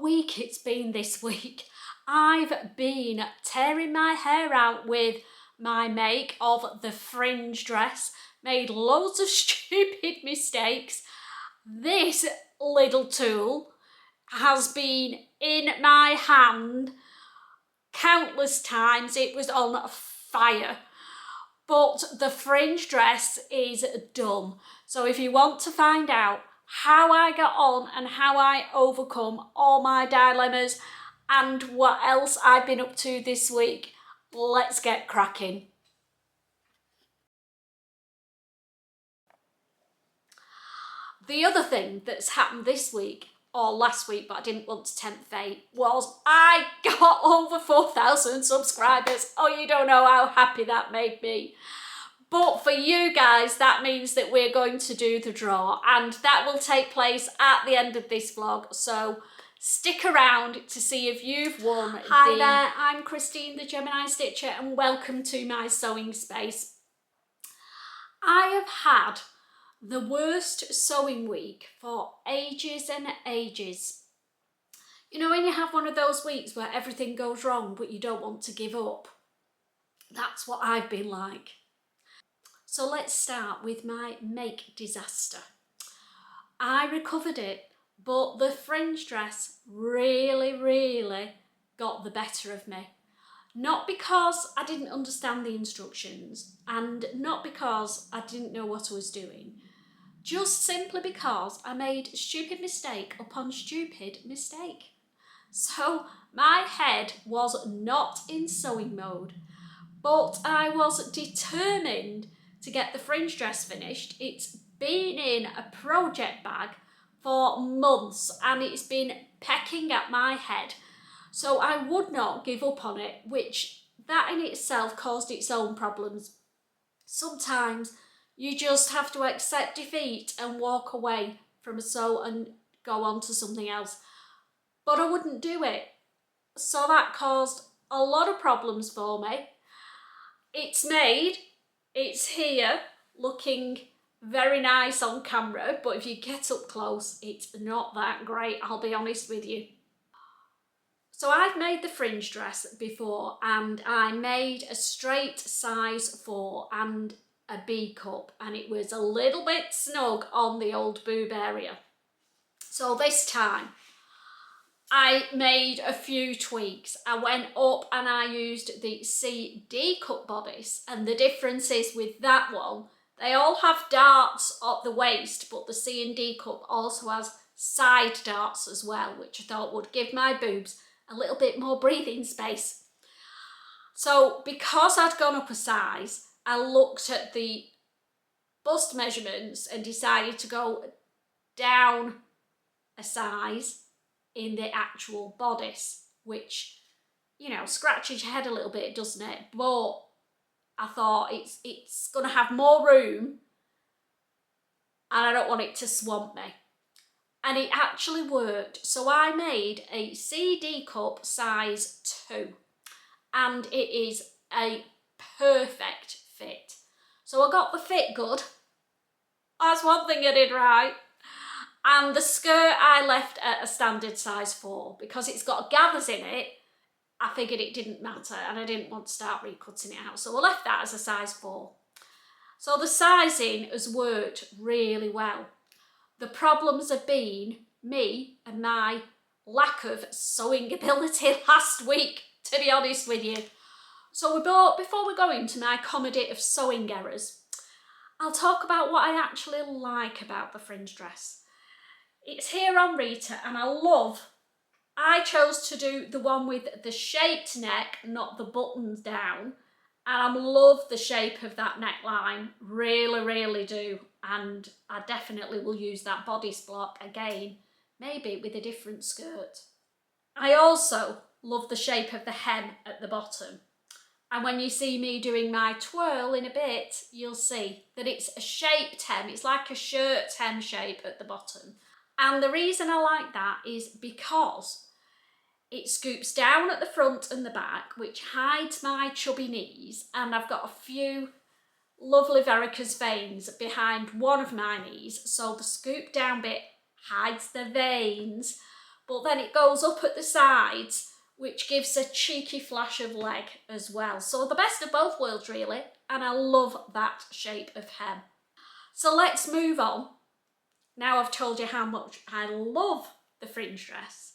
week it's been this week. I've been tearing my hair out with my make of the Fringe dress, made loads of stupid mistakes. This little tool has been in my hand countless times. It was on fire. But the Fringe dress is done. So if you want to find out how I got on and how I overcome all my dilemmas and what else I've been up to this week, let's get cracking. The other thing that's happened this week, or last week, but I didn't want to tempt fate, was I got over 4,000 subscribers. Oh, you don't know how happy that made me. But for you guys, that means that we're going to do the draw, and that will take place at the end of this vlog. So stick around to see if you've won. Hi there, I'm Christine the Gemini Stitcher, and welcome to my sewing space. I have had the worst sewing week for ages and ages. You know when you have one of those weeks where everything goes wrong but you don't want to give up? That's what I've been like. So let's start with my make disaster. I recovered it, but the Fringe dress really got the better of me. Not because I didn't understand the instructions and not because I didn't know what I was doing, just simply because I made stupid mistake upon stupid mistake. So my head was not in sewing mode, but I was determined to get the Fringe dress finished. It's been in a project bag for months and it's been pecking at my head. So I would not give up on it, which that in itself caused its own problems. Sometimes you just have to accept defeat and walk away from a sew and go on to something else. But I wouldn't do it. So that caused a lot of problems for me. It's made, it's here, looking very nice on camera, but if you get up close, it's not that great, I'll be honest with you. So I've made the Fringe dress before, and I made a straight size 4 and a B cup, and it was a little bit snug on the old boob area. So this time I made a few tweaks. I went up and I used the C D cup bodice, and the difference is with that one, they all have darts at the waist, but the C and D cup also has side darts as well, which I thought would give my boobs a little bit more breathing space. So because I'd gone up a size, I looked at the bust measurements and decided to go down a size in the actual bodice, which, you know, scratches your head a little bit, doesn't it? But I thought it's going to have more room and I don't want it to swamp me. And it actually worked. So I made a CD cup size 2 and it is a perfect fit. So I got the fit good. That's one thing I did right. And the skirt I left at a standard size 4 because it's got gathers in it. I figured it didn't matter and I didn't want to start recutting it out. So I left that as a size 4. So the sizing has worked really well. The problems have been me and my lack of sewing ability last week, to be honest with you. So before we go into my comedy of sewing errors, I'll talk about what I actually like about the Fringe dress. It's here on Rita and I chose to do the one with the shaped neck, not the buttons down. And I love the shape of that neckline, really do. And I definitely will use that bodice block again, maybe with a different skirt. I also love the shape of the hem at the bottom. And when you see me doing my twirl in a bit, you'll see that it's a shaped hem. It's like a shirt hem shape at the bottom. And the reason I like that is because it scoops down at the front and the back, which hides my chubby knees, and I've got a few lovely varicose veins behind one of my knees, so the scoop down bit hides the veins, but then it goes up at the sides, which gives a cheeky flash of leg as well. So the best of both worlds really, and I love that shape of hem. So let's move on. Now I've told you how much I love the fringe dress.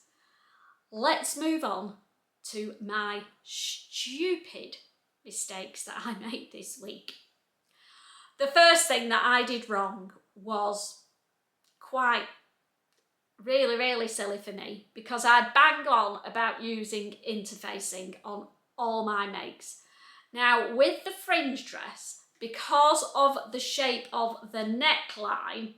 Let's move on to my stupid mistakes that I made this week. The first thing that I did wrong was quite really silly for me, because I'd bang on about using interfacing on all my makes. Now with the fringe dress, because of the shape of the neckline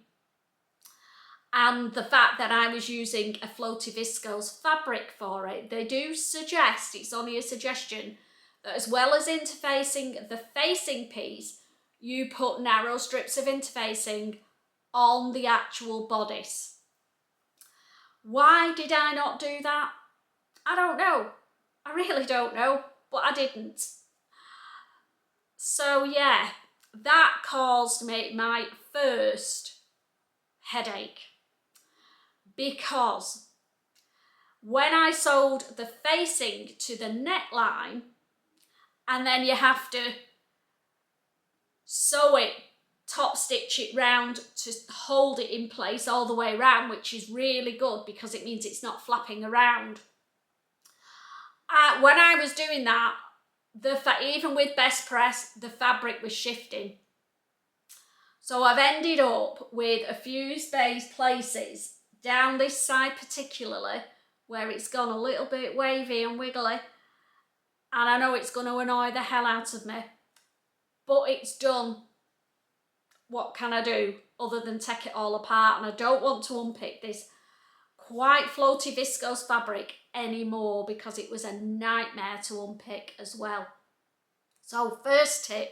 and the fact that I was using a floaty viscose fabric for it, they do suggest, it's only a suggestion, that as well as interfacing the facing piece, you put narrow strips of interfacing on the actual bodice. Why did I not do that? I don't know. I really don't know, but I didn't. So yeah, that caused me my first headache, because when I sewed the facing to the neckline, and then you have to sew it, top stitch it round to hold it in place all the way around, which is really good because it means it's not flapping around. When I was doing that, even with best press, the fabric was shifting. So I've ended up with a few spaced places down this side particularly, where it's gone a little bit wavy and wiggly, and I know it's going to annoy the hell out of me, but it's done. What can I do other than take it all apart? And I don't want to unpick this quite floaty viscose fabric anymore because it was a nightmare to unpick as well. So first tip,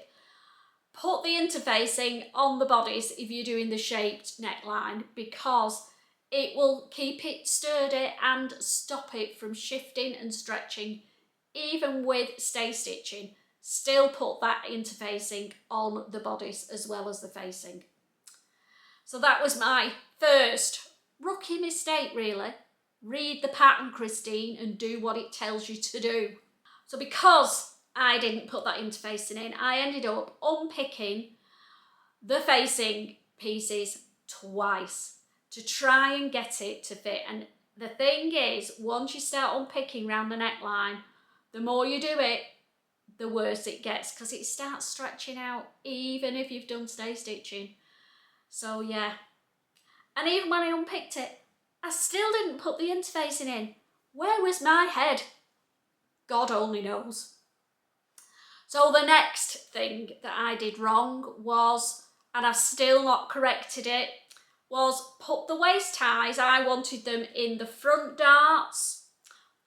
put the interfacing on the bodice if you're doing the shaped neckline, because it will keep it sturdy and stop it from shifting and stretching. Even with stay stitching, still put that interfacing on the bodice as well as the facing. So that was my first rookie mistake really. Read the pattern, Christine, and do what it tells you to do. So because I didn't put that interfacing in, I ended up unpicking the facing pieces twice to try and get it to fit. And the thing is, once you start unpicking around the neckline, the more you do it, the worse it gets, because it starts stretching out even if you've done stay stitching. So yeah, and even when I unpicked it, I still didn't put the interfacing in. Where was my head? God only knows. So the next thing that I did wrong was, and I've still not corrected it, was put the waist ties, I wanted them in the front darts.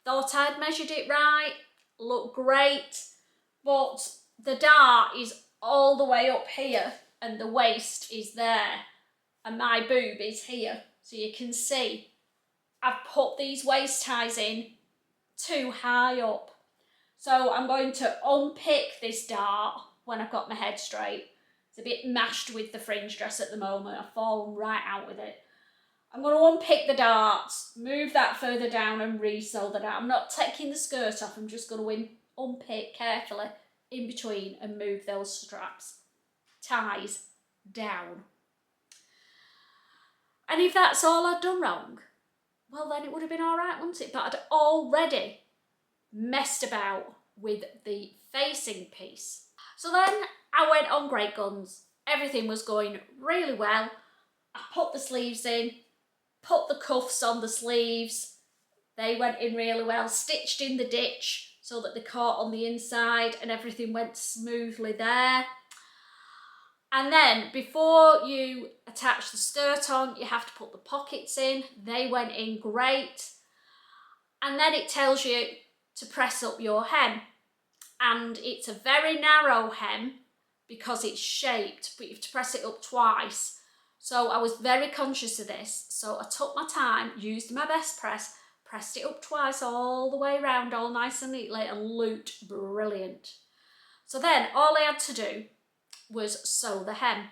Thought I'd measured it right, looked great, but the dart is all the way up here and the waist is there and my boob is here. So you can see I've put these waist ties in too high up. So I'm going to unpick this dart when I've got my head straight. It's a bit mashed with the fringe dress at the moment. I've fallen right out with it. I'm going to unpick the darts, move that further down and re-sew the dart. I'm not taking the skirt off, I'm just going to unpick carefully in between and move those straps, ties down. And if that's all I'd done wrong, well then it would have been all right, wouldn't it? But I'd already messed about with the facing piece. So then I went on great guns. Everything was going really well. I put the sleeves in, put the cuffs on the sleeves. They went in really well, stitched in the ditch so that they caught on the inside and everything went smoothly there. And then before you attach the skirt on, you have to put the pockets in. They went in great. And then it tells you to press up your hem. And it's a very narrow hem because it's shaped, but you have to press it up twice. So I was very conscious of this. So I took my time, used my best press, pressed it up twice all the way around, all nice and neatly, and looked brilliant. So then all I had to do was sew the hem.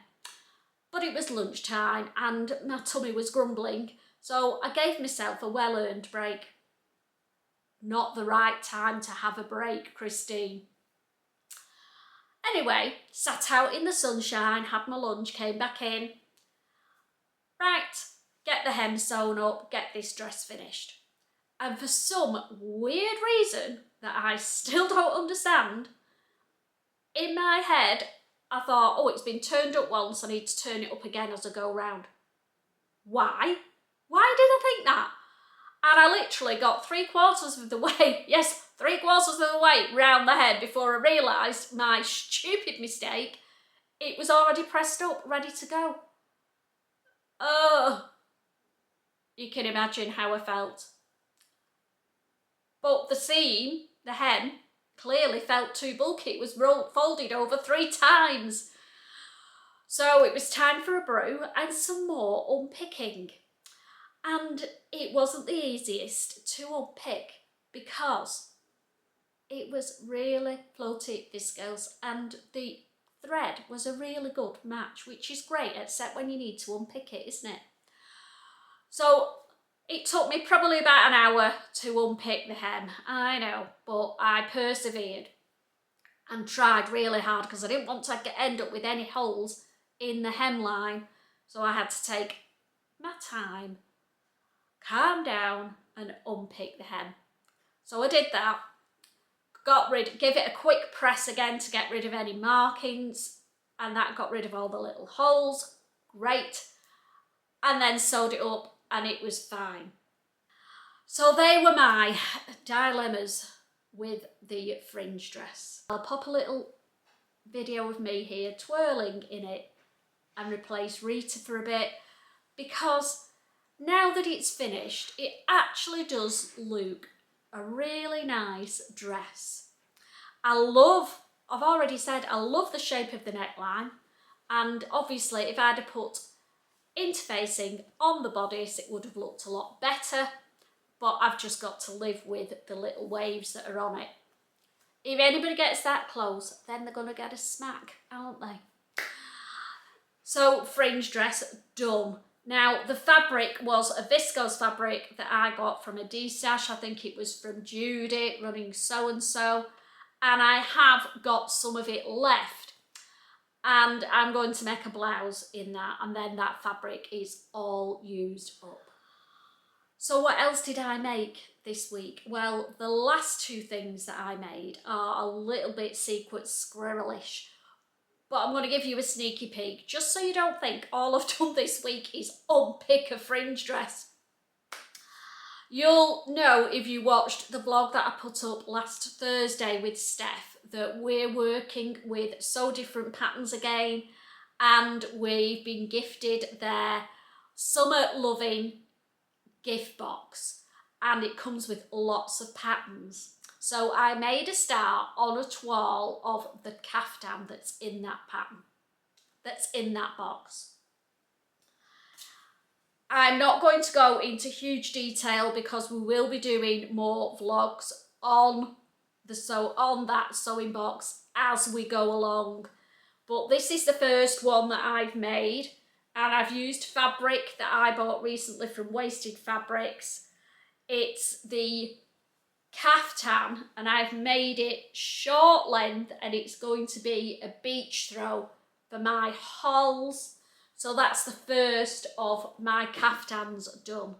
But it was lunchtime and my tummy was grumbling. So I gave myself a well-earned break. Not the right time to have a break, Christine. Anyway, sat out in the sunshine, had my lunch, came back in. Right, get the hem sewn up, get this dress finished. And for some weird reason that I still don't understand, in my head, I thought, oh, it's been turned up once, I need to turn it up again as I go round. Why? Why did I think that? And I literally got 3/4 of the way, yes, 3/4 of the way round the head before I realised my stupid mistake. It was already pressed up, ready to go. Oh, you can imagine how I felt. But the seam, the hem, clearly felt too bulky. It was folded over 3 times. So it was time for a brew and some more unpicking. And it wasn't the easiest to unpick because it was really floaty viscose and the thread was a really good match, which is great, except when you need to unpick it, isn't it? So it took me probably about an hour to unpick the hem, I know, but I persevered and tried really hard because I didn't want to end up with any holes in the hemline. So I had to take my time, calm down and unpick the hem. So I did that, give it a quick press again to get rid of any markings, and that got rid of all the little holes, great. And then sewed it up and it was fine. So they were my dilemmas with the fringe dress. I'll pop a little video of me here twirling in it and replace Rita for a bit, because now that it's finished, it actually does look a really nice dress. I've already said, I love the shape of the neckline, and obviously if I'd have put interfacing on the bodice, it would have looked a lot better, but I've just got to live with the little waves that are on it. If anybody gets that close, then they're going to get a smack, aren't they? So fringe dress done. Now the fabric was a viscose fabric that I got from a D-stash. I think it was from Judy, running so and so, and I have got some of it left, and I'm going to make a blouse in that, and then that fabric is all used up. So what else did I make this week? Well, the last 2 things that I made are a little bit secret squirrelish, but I'm going to give you a sneaky peek, just so you don't think all I've done this week is unpick a fringe dress. You'll know if you watched the vlog that I put up last Thursday with Steph that we're working with Sew Different Patterns again, and we've been gifted their Summer Lovin gift box, and it comes with lots of patterns. So I made a star on a toile of the kaftan that's in that pattern, that's in that box. I'm not going to go into huge detail because we will be doing more vlogs on that sewing box as we go along. But this is the first one that I've made, and I've used fabric that I bought recently from Wasted Fabrics. It's the kaftan, and I've made it short length, and it's going to be a beach throw for my halls. So that's the first of my kaftans done.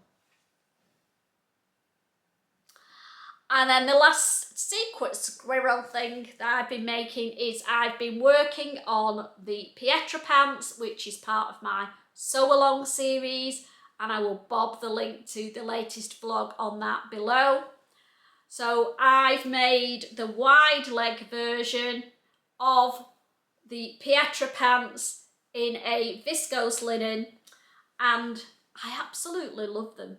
And then the last secret squirrel thing that I've been making is I've been working on the Pietra pants, which is part of my sew along series, and I will bob the link to the latest vlog on that below. So I've made the wide leg version of the Pietra pants in a viscose linen, and I absolutely love them.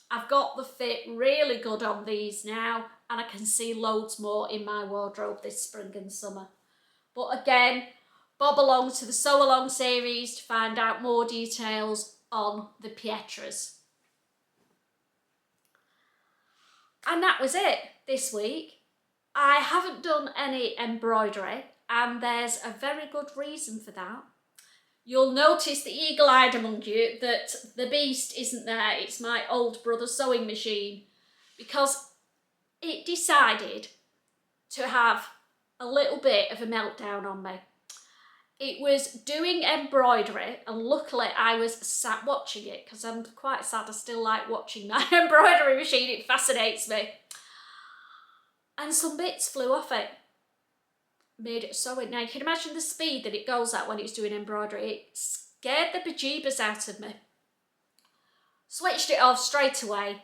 I've got the fit really good on these now, and I can see loads more in my wardrobe this spring and summer. But again, bob along to the Sew Along series to find out more details on the Pietras. And that was it this week. I haven't done any embroidery, and there's a very good reason for that. you'll notice, the eagle-eyed among you, that the beast isn't there. It's my old brother's sewing machine, because it decided to have a little bit of a meltdown on me. It was doing embroidery, and luckily I was sat watching it, because I'm quite sad. I still like watching my embroidery machine. It fascinates me. And some bits flew off it. Made it sewing. Now you can imagine the speed that it goes at when it's doing embroidery. It scared the bejeebers out of me. Switched it off straight away.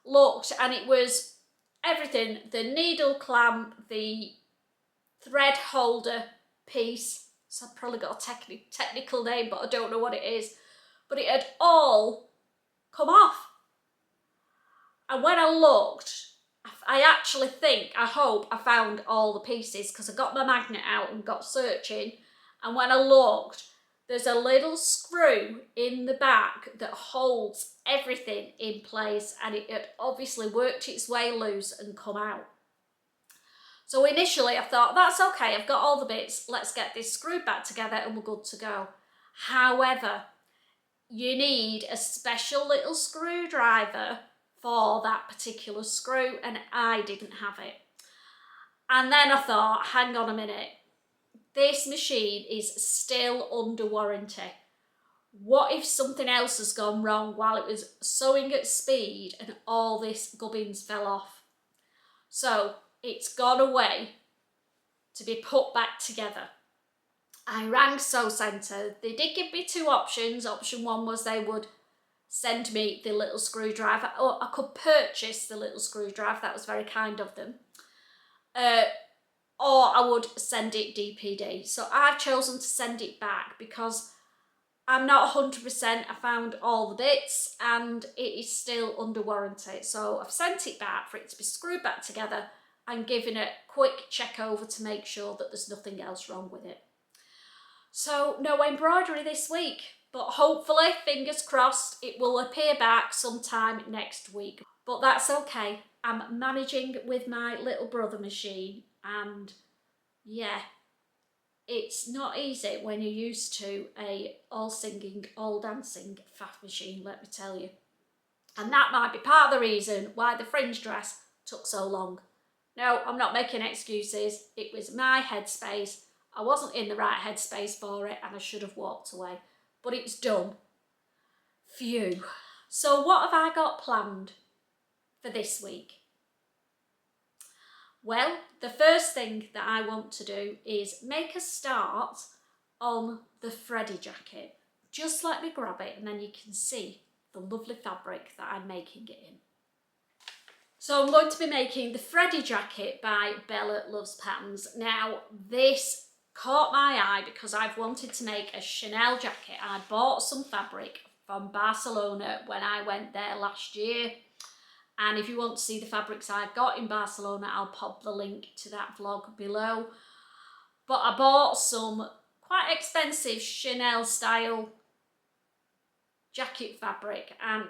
Looked, and it was everything. The needle clamp, the thread holder piece. So I've probably got a technical name, but I don't know what it is. But it had all come off. And when I looked, I actually think, I hope I found all the pieces, because I got my magnet out and got searching. And when I looked, there's a little screw in the back that holds everything in place, and it had obviously worked its way loose and come out. So initially I thought, that's okay, I've got all the bits, let's get this screwed back together and we're good to go. However, you need a special little screwdriver for that particular screw, and I didn't have it. And then I thought, hang on a minute, this machine is still under warranty. What if something else has gone wrong while it was sewing at speed and all this gubbins fell off? So it's gone away to be put back together. I rang Sew Centre. They did give me two options. Option one was they would send me the little screwdriver, or I could purchase the little screwdriver. That was very kind of them. Or I would send it DPD. So I've chosen to send it back because I'm not 100%. I found all the bits and it is still under warranty. So I've sent it back for it to be screwed back together and given a quick check over to make sure that there's nothing else wrong with it. So no embroidery this week, but hopefully, fingers crossed, it will appear back sometime next week. But that's okay. I'm managing with my little brother machine, and yeah, it's not easy when you're used to a all singing, all dancing faff machine, let me tell you. And that might be part of the reason why the fringe dress took so long. No, I'm not making excuses. It was my headspace. I wasn't in the right headspace for it, and I should have walked away. But it's done. Phew. So what have I got planned for this week? Well, the first thing that I want to do is make a start on the Freddie jacket. Just let me grab it and then you can see the lovely fabric that I'm making it in. So I'm going to be making the Freddie jacket by Bella Loves Patterns. Now this caught my eye because I've wanted to make a Chanel jacket. I bought some fabric from Barcelona when I went there last year. And if you want to see the fabrics I got in Barcelona, I'll pop the link to that vlog below. But I bought some quite expensive Chanel style jacket fabric and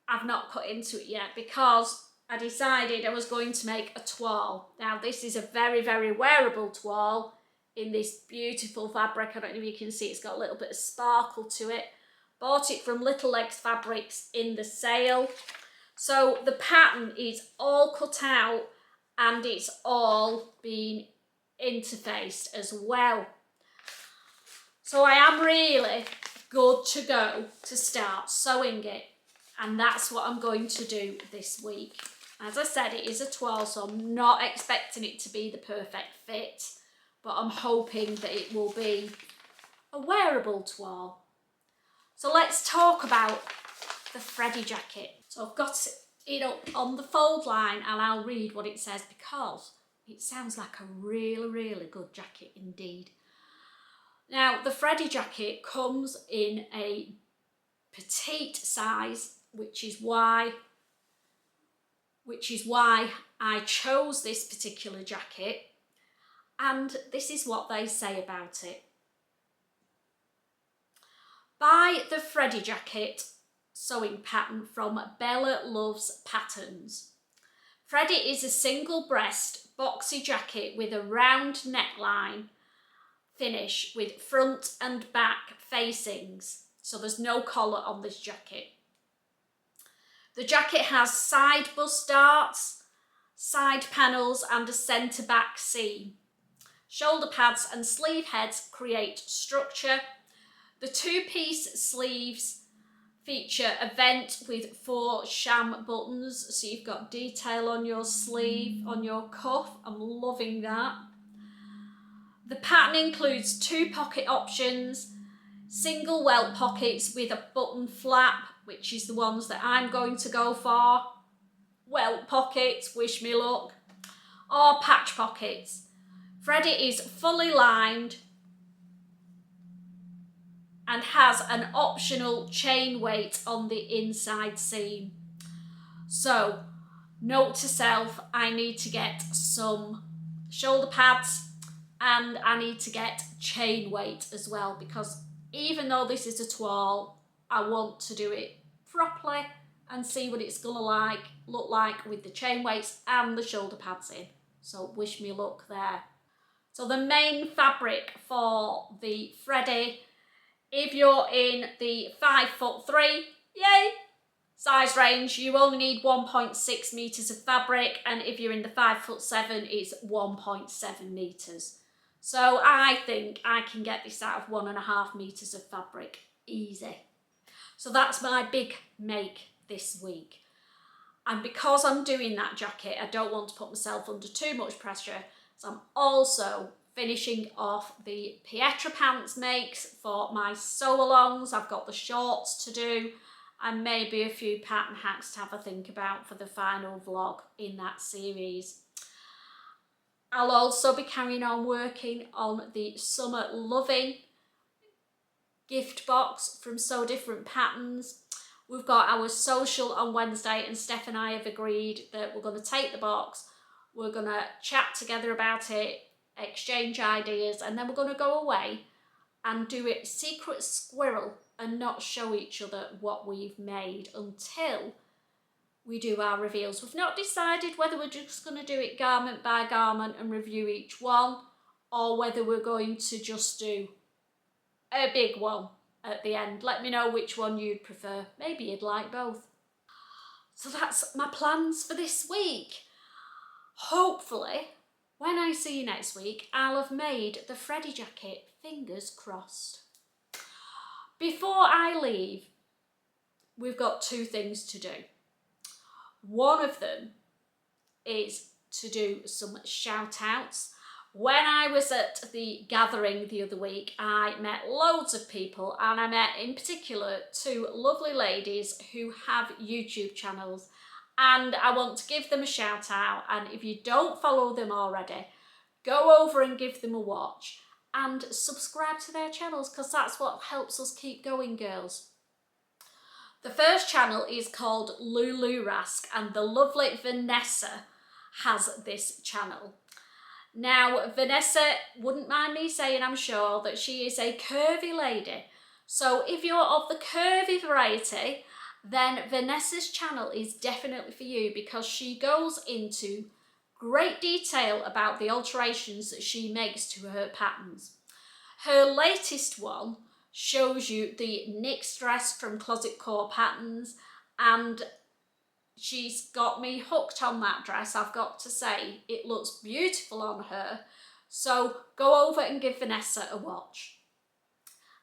I've not cut into it yet because I decided I was going to make a toile. Now this is a very, very wearable toile in this beautiful fabric. I don't know if you can see, it's got a little bit of sparkle to it. Bought it from Little Legs Fabrics in the sale. So the pattern is all cut out and it's all been interfaced as well. So I am really good to go to start sewing it, and that's what I'm going to do this week. As I said, it is a toile, so I'm not expecting it to be the perfect fit, but I'm hoping that it will be a wearable toile. So let's talk about the Freddie jacket. So I've got it up on the fold line and I'll read what it says because it sounds like a really, really good jacket indeed. Now the Freddie jacket comes in a petite size, which is why I chose this particular jacket, and this is what they say about it. Buy the Freddie jacket sewing pattern from Bella Loves Patterns. Freddie is a single breast boxy jacket with a round neckline, finish with front and back facings. So there's no collar on this jacket. The jacket has side bust darts, side panels and a centre back seam. Shoulder pads and sleeve heads create structure. The two-piece sleeves feature a vent with 4 sham buttons, so you've got detail on your sleeve, on your cuff. I'm loving that. The pattern includes 2 pocket options, single welt pockets with a button flap, which is the ones that I'm going to go for. Welt pockets, wish me luck. Or patch pockets. Freddie is fully lined and has an optional chain weight on the inside seam. So, note to self, I need to get some shoulder pads and I need to get chain weight as well, because even though this is a toile, I want to do it properly and see what it's gonna look like with the chain weights and the shoulder pads in. So wish me luck there. So the main fabric for the Freddie, if you're in the 5'3", yay, size range, you only need 1.6 metres of fabric, and if you're in the 5'7", it's 1.7 metres. So I think I can get this out of 1.5 metres of fabric, easy. So that's my big make this week. And because I'm doing that jacket, I don't want to put myself under too much pressure. So I'm also finishing off the Pietra pants makes for my sew-alongs. I've got the shorts to do and maybe a few pattern hacks to have a think about for the final vlog in that series. I'll also be carrying on working on the Summer Lovin gift box from So Different Patterns. We've got our social on Wednesday and Steph and I have agreed that we're going to take the box, we're going to chat together about it, exchange ideas, and then we're going to go away and do it secret squirrel and not show each other what we've made until we do our reveals. We've not decided whether we're just going to do it garment by garment and review each one, or whether we're going to just do a big one at the end. Let me know which one you'd prefer. Maybe you'd like both. So that's my plans for this week. Hopefully, when I see you next week, I'll have made the Freddie jacket, fingers crossed. Before I leave, we've got 2 things to do. One of them is to do some shout outs. When I was at the gathering the other week, I met loads of people, and I met in particular 2 lovely ladies who have YouTube channels, and I want to give them a shout out. And if you don't follow them already, go over and give them a watch and subscribe to their channels, because that's what helps us keep going, girls. The first channel is called Lulu Rask, and the lovely Vanessa has this channel. Now, Vanessa wouldn't mind me saying, I'm sure, that she is a curvy lady. So if you're of the curvy variety, then Vanessa's channel is definitely for you, because she goes into great detail about the alterations that she makes to her patterns. Her latest one shows you the Nick's dress from Closet Core Patterns, and she's got me hooked on that dress. I've got to say, it looks beautiful on her. So go over and give Vanessa a watch.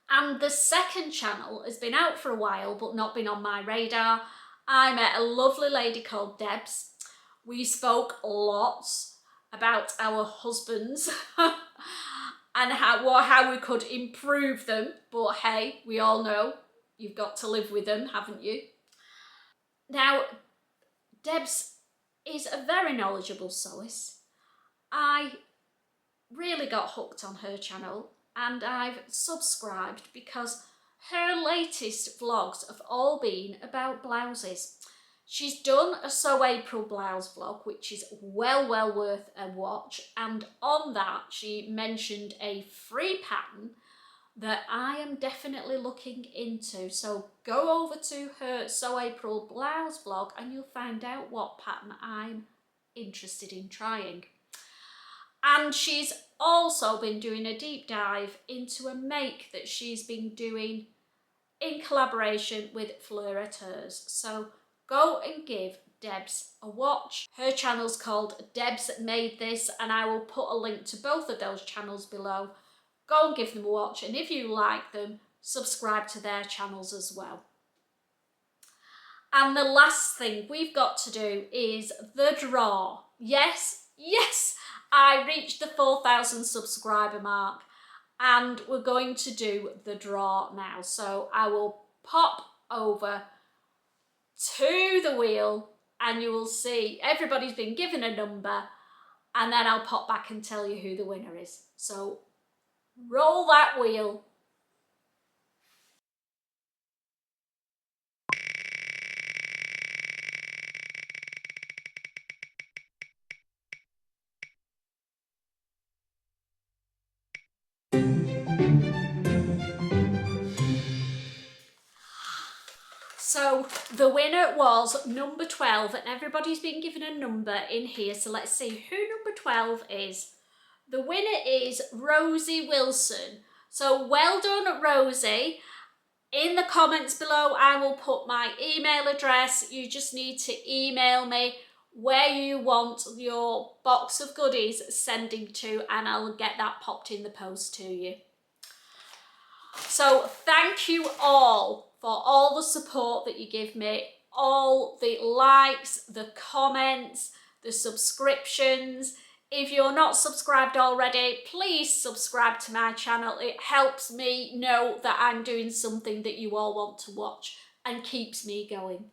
And the second channel has been out for a while but not been on my radar. I met a lovely lady called Debs. We spoke lots about our husbands and how we could improve them. But hey, we all know you've got to live with them, haven't you? Now, Debs is a very knowledgeable sewist. I really got hooked on her channel, and I've subscribed because her latest vlogs have all been about blouses. She's done a Sew April blouse vlog, which is well worth a watch, and on that she mentioned a free pattern that I am definitely looking into. So go over to her Sew April blouse vlog and you'll find out what pattern I'm interested in trying. And she's also been doing a deep dive into a make that she's been doing in collaboration with Fleureteurs. So go and give Debs a watch. Her channel's called Debs Made This, and I will put a link to both of those channels below. Go and give them a watch, and if you like them, subscribe to their channels as well. And the last thing we've got to do is the draw. Yes, I reached the 4,000 subscriber mark, and we're going to do the draw now. So I will pop over to the wheel and you will see everybody's been given a number, and then I'll pop back and tell you who the winner is. So roll that wheel. So the winner was number 12, and everybody's been given a number in here. So let's see who number 12 is. The winner is Rosie Wilson. So well done, Rosie. In the comments below, I will put my email address. You just need to email me where you want your box of goodies sending to, and I'll get that popped in the post to you. So thank you all for all the support that you give me, all the likes, the comments, the subscriptions. If you're not subscribed already, please subscribe to my channel. It helps me know that I'm doing something that you all want to watch and keeps me going.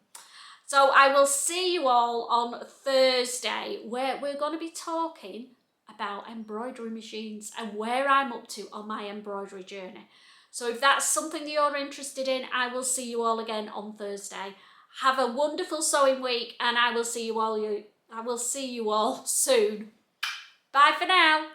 So I will see you all on Thursday, where we're going to be talking about embroidery machines and where I'm up to on my embroidery journey. So if that's something that you're interested in, I will see you all again on Thursday. Have a wonderful sewing week, and I will see you all soon. Bye for now.